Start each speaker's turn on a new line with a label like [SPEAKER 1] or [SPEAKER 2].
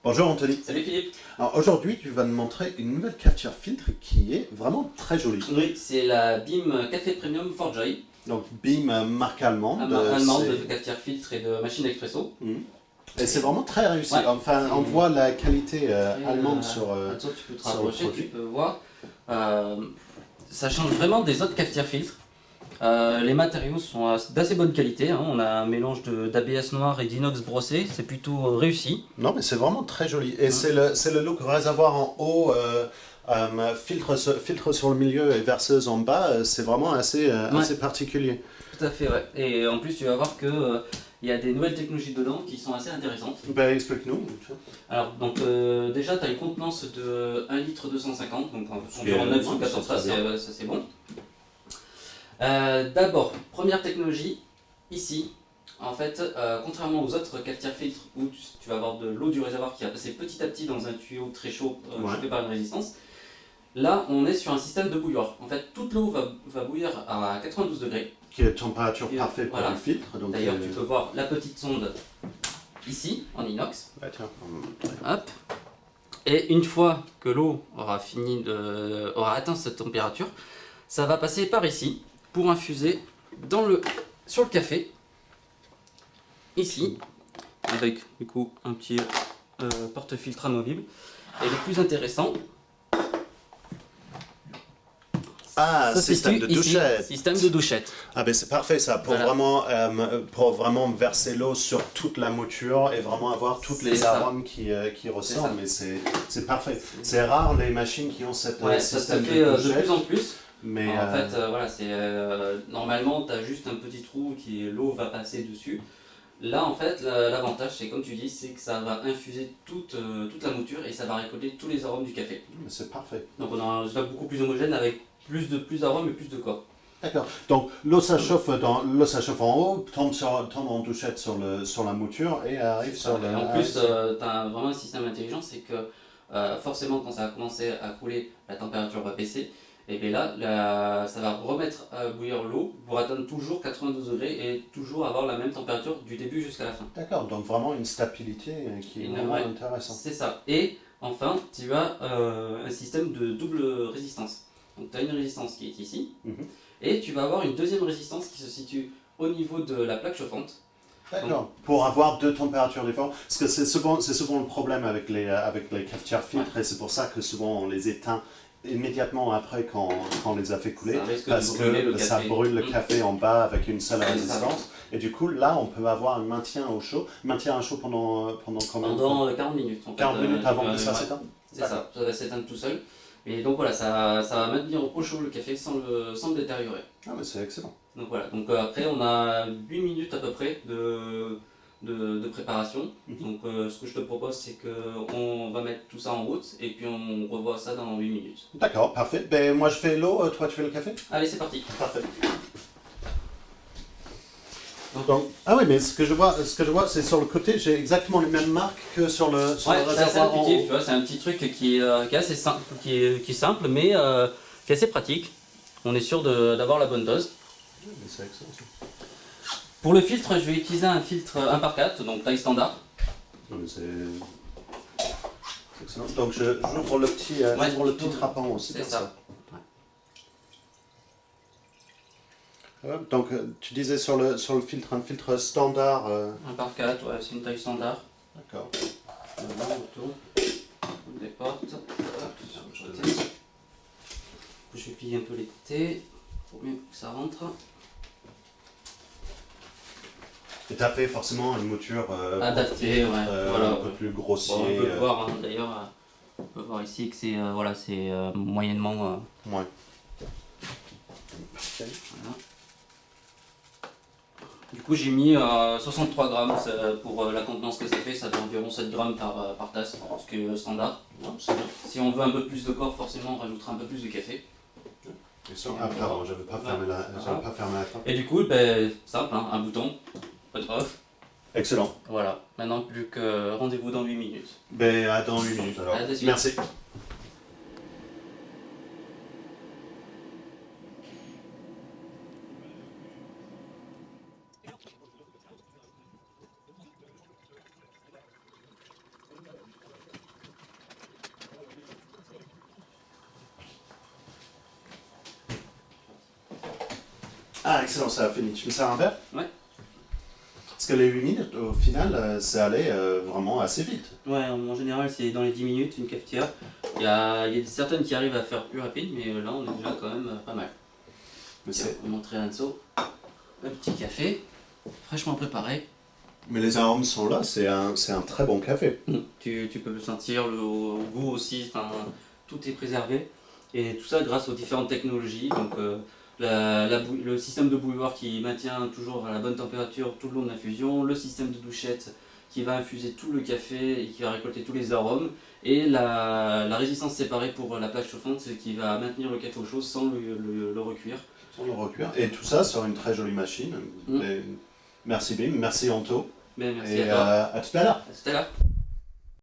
[SPEAKER 1] Bonjour Anthony.
[SPEAKER 2] Salut Philippe.
[SPEAKER 1] Alors aujourd'hui, tu vas me montrer une nouvelle cafetière filtre qui est vraiment très jolie.
[SPEAKER 2] Oui, c'est la BIM Café Premium Forjoy,
[SPEAKER 1] Donc BIM, marque allemande.
[SPEAKER 2] allemande de
[SPEAKER 1] c'est-
[SPEAKER 2] cafetière filtre et de machine expresso.
[SPEAKER 1] Mhm. Et c'est vraiment très réussi.
[SPEAKER 2] Ouais.
[SPEAKER 1] Enfin, on voit la qualité
[SPEAKER 2] Et,
[SPEAKER 1] allemande sur
[SPEAKER 2] attends, tu peux te
[SPEAKER 1] sur le
[SPEAKER 2] rapprocher,
[SPEAKER 1] produit.
[SPEAKER 2] tu peux voir. Euh, Ça change vraiment des autres cafetières filtres. Les matériaux sont d'assez bonne qualité, hein. On a un mélange d'ABS noir et d'inox brossé, c'est plutôt réussi.
[SPEAKER 1] Non, mais c'est vraiment très joli. Et
[SPEAKER 2] Mhm.
[SPEAKER 1] c'est le look réservoir en haut, filtre sur le milieu et verseuse en bas. C'est vraiment assez particulier.
[SPEAKER 2] Tout à fait, ouais. Et en plus, tu vas voir que il y a des nouvelles technologies dedans qui sont assez intéressantes.
[SPEAKER 1] Ben, explique-nous.
[SPEAKER 2] Alors, donc déjà, tu as une contenance de 1 litre 250, donc
[SPEAKER 1] Bien,
[SPEAKER 2] environ 9 ou
[SPEAKER 1] ouais,
[SPEAKER 2] 14,
[SPEAKER 1] ça, c'est bien.
[SPEAKER 2] ça c'est bon. D'abord, première technologie, ici, en fait, contrairement aux autres cafetières filtres où tu vas avoir de l'eau du réservoir qui va passer petit à petit dans un tuyau très chaud
[SPEAKER 1] Ouais.
[SPEAKER 2] chauffé par une résistance, là on est sur un système de bouilloire. En fait, toute l'eau va bouillir à 92 degrés.
[SPEAKER 1] Qui est température
[SPEAKER 2] Et,
[SPEAKER 1] parfaite pour
[SPEAKER 2] voilà.
[SPEAKER 1] le filtre. Donc,
[SPEAKER 2] D'ailleurs, tu peux voir la petite sonde ici, en inox.
[SPEAKER 1] bah, tiens,
[SPEAKER 2] Hop. Et une fois que l'eau aura atteint cette température, ça va passer par ici pour infuser sur le café, ici, avec du coup un petit porte-filtre amovible. Et le plus intéressant,
[SPEAKER 1] Ah,
[SPEAKER 2] ça se
[SPEAKER 1] système
[SPEAKER 2] situe
[SPEAKER 1] de
[SPEAKER 2] ici,
[SPEAKER 1] douchette.
[SPEAKER 2] système de douchette.
[SPEAKER 1] Ah ben c'est parfait ça,
[SPEAKER 2] Voilà.
[SPEAKER 1] pour vraiment verser l'eau sur toute la mouture et vraiment avoir toutes
[SPEAKER 2] C'est
[SPEAKER 1] les
[SPEAKER 2] ça.
[SPEAKER 1] arômes qui
[SPEAKER 2] C'est
[SPEAKER 1] ressortent,
[SPEAKER 2] ça.
[SPEAKER 1] mais c'est parfait. C'est rare les machines qui ont cette
[SPEAKER 2] Ouais, ça se
[SPEAKER 1] système
[SPEAKER 2] fait
[SPEAKER 1] de
[SPEAKER 2] de
[SPEAKER 1] douchette,
[SPEAKER 2] plus en plus.
[SPEAKER 1] mais
[SPEAKER 2] En fait, voilà, normalement, tu as juste un petit trou l'eau va passer dessus. Là, en fait, l'avantage, c'est comme tu dis, c'est que ça va infuser toute la mouture et ça va récolter tous les arômes du café.
[SPEAKER 1] c'est parfait.
[SPEAKER 2] Donc, on a un résultat beaucoup plus homogène avec plus d'arômes et plus de corps.
[SPEAKER 1] D'accord. Donc l'eau s'achauffe en haut, tombe en douchette sur la mouture et arrive sur le.
[SPEAKER 2] Et en plus, tu as vraiment un système intelligent, c'est que forcément, quand ça va commencer à couler, la température va baisser. Et bien là, ça va remettre à bouillir l'eau pour atteindre toujours 92 degrés et toujours avoir la même température du début jusqu'à la fin.
[SPEAKER 1] D'accord. Donc vraiment une stabilité qui est vraiment
[SPEAKER 2] Ouais,
[SPEAKER 1] intéressante.
[SPEAKER 2] c'est ça. Et enfin, tu as un système de double résistance. Donc tu as une résistance qui est ici,
[SPEAKER 1] Mhm.
[SPEAKER 2] et tu vas avoir une deuxième résistance qui se situe au niveau de la plaque chauffante.
[SPEAKER 1] D'accord. Pour avoir deux températures différentes. Parce que c'est souvent le problème avec les cafetières filtres et c'est pour ça que souvent on les éteint immédiatement après quand on les a fait couler.
[SPEAKER 2] Ça risque de
[SPEAKER 1] Parce
[SPEAKER 2] brûler le
[SPEAKER 1] que ça
[SPEAKER 2] café.
[SPEAKER 1] brûle le café en bas avec une seule
[SPEAKER 2] C'est ça.
[SPEAKER 1] résistance. Et du coup, là, on peut avoir un maintien au chaud. Maintien au chaud pendant combien de temps?
[SPEAKER 2] Pendant 40 minutes. En fait,
[SPEAKER 1] 40 minutes avant que ça
[SPEAKER 2] ouais,
[SPEAKER 1] s'éteigne?
[SPEAKER 2] c'est ça, ça va s'éteindre tout seul. Et donc voilà, ça va maintenir au chaud le café sans le détériorer.
[SPEAKER 1] Ah, mais c'est excellent.
[SPEAKER 2] Donc voilà, donc après on a 8 minutes à peu près de préparation.
[SPEAKER 1] Mhm.
[SPEAKER 2] Donc ce que je te propose c'est qu'on va mettre tout ça en route et puis on revoit ça dans 8 minutes.
[SPEAKER 1] D'accord, parfait. Ben, moi, je fais l'eau, toi, tu fais le café?
[SPEAKER 2] Allez, c'est parti.
[SPEAKER 1] Parfait. Donc, ah oui, mais ce que je vois, c'est sur le côté, j'ai exactement les mêmes marques que sur le
[SPEAKER 2] Ouais, c'est assez
[SPEAKER 1] réservoir en
[SPEAKER 2] intuitif,
[SPEAKER 1] haut.
[SPEAKER 2] tu vois, c'est un petit truc qui est assez simple, qui est simple mais qui est assez pratique. On est sûr d'avoir la bonne dose.
[SPEAKER 1] Mais c'est excellent ça.
[SPEAKER 2] Pour le filtre, je vais utiliser un filtre 1 par 4, donc taille standard.
[SPEAKER 1] Non, mais c'est excellent. Donc j'ouvre le petit,
[SPEAKER 2] Ouais,
[SPEAKER 1] j'ouvre le petit trappant aussi.
[SPEAKER 2] C'est
[SPEAKER 1] comme
[SPEAKER 2] ça.
[SPEAKER 1] Hop, donc tu disais sur le filtre, un filtre standard.
[SPEAKER 2] 1 par 4, ouais, c'est une taille standard.
[SPEAKER 1] D'accord.
[SPEAKER 2] Voilà, on tourne, on déporte. Hop, sur le côté. Je vais plier un peu les côtés pour mieux que ça rentre.
[SPEAKER 1] Et tu as fait forcément une mouture
[SPEAKER 2] Adapté, ouais. Voilà,
[SPEAKER 1] un peu
[SPEAKER 2] ouais.
[SPEAKER 1] plus
[SPEAKER 2] Bon,
[SPEAKER 1] grossier.
[SPEAKER 2] on peut le voir, hein, d'ailleurs, on peut voir ici que c'est voilà, moyennement.
[SPEAKER 1] Ouais.
[SPEAKER 2] Voilà. Du coup, j'ai mis 63 grammes pour la contenance que ça fait, ça fait environ 7 grammes par tasse, ce qui est standard.
[SPEAKER 1] Ouais, c'est bien.
[SPEAKER 2] Si on veut un peu plus de corps, forcément, on rajoutera un peu plus de café.
[SPEAKER 1] Ah, pardon, je ne vais pas fermer la trappe.
[SPEAKER 2] Et du coup, ben, simple, hein, un bouton, on/off.
[SPEAKER 1] Excellent.
[SPEAKER 2] Voilà, maintenant plus que rendez-vous dans 8 minutes.
[SPEAKER 1] Ben, à dans 8 minutes alors.
[SPEAKER 2] À de suite.
[SPEAKER 1] Merci. Ah, excellent, ça a fini. Tu me sers un verre?
[SPEAKER 2] Ouais.
[SPEAKER 1] Parce que les 8 minutes, au final, ça allait vraiment assez vite.
[SPEAKER 2] Ouais, en général, c'est dans les 10 minutes, une cafetière. Il y a certaines qui arrivent à faire plus rapide, mais là, on est déjà quand même pas mal.
[SPEAKER 1] Mais,
[SPEAKER 2] Tiens, on va montrer à Anso. Un petit café, fraîchement préparé.
[SPEAKER 1] mais les arômes sont là, c'est un très bon café.
[SPEAKER 2] Tu peux le sentir, au goût aussi, enfin, tout est préservé. Et tout ça grâce aux différentes technologies. Donc, le système de bouilloire qui maintient toujours à la bonne température tout le long de l'infusion, le système de douchette qui va infuser tout le café et qui va récolter tous les arômes, et la résistance séparée pour la plage chauffante qui va maintenir le café au chaud sans le recuire.
[SPEAKER 1] Sans le recuire. Et tout ça sur une très jolie machine. Et merci Bim, merci Anto.
[SPEAKER 2] Ben, merci
[SPEAKER 1] Et
[SPEAKER 2] à toi.
[SPEAKER 1] à tout à l'heure.
[SPEAKER 2] À tout à l'heure.